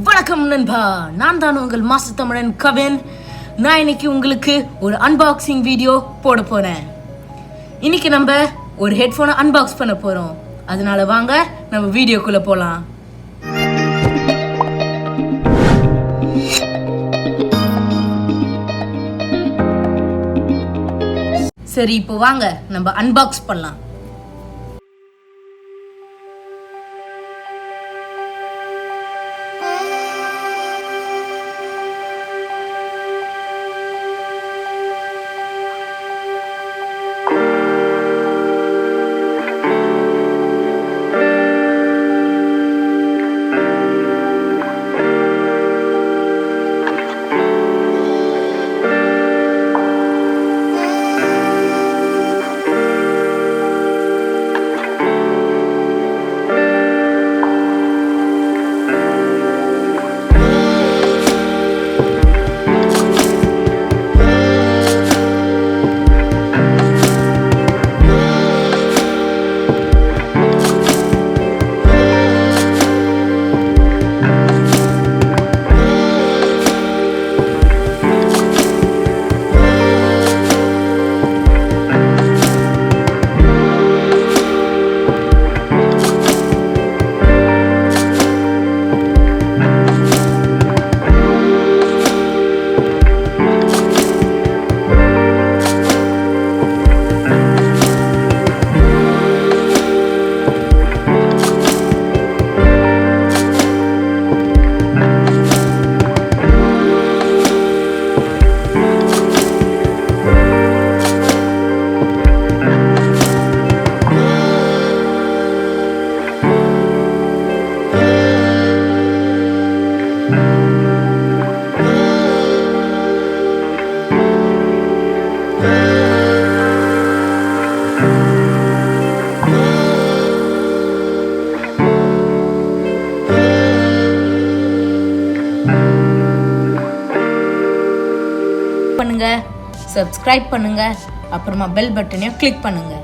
வணக்கம் நண்பா, நான் தான் உங்கள் மாஸ்டர் தமிழன் கவின். நான் இன்னைக்கு உங்களுக்கு ஒரு அன்பாக்சிங் வீடியோ போட போறேன். இன்னைக்கு நம்ம ஒரு ஹெட்ஃபோனை அன்பாக்ஸ் பண்ண போறோம். அதனால வாங்க நம்ம வீடியோக்குள்ள போலாம். சரி, இப்போ வாங்க நம்ம அன்பாக்ஸ் பண்ணலாம். பண்ணுங்க, சப்ஸ்கிரைப் பண்ணுங்க, அப்புறமா பெல் பட்டனையும் கிளிக் பண்ணுங்க.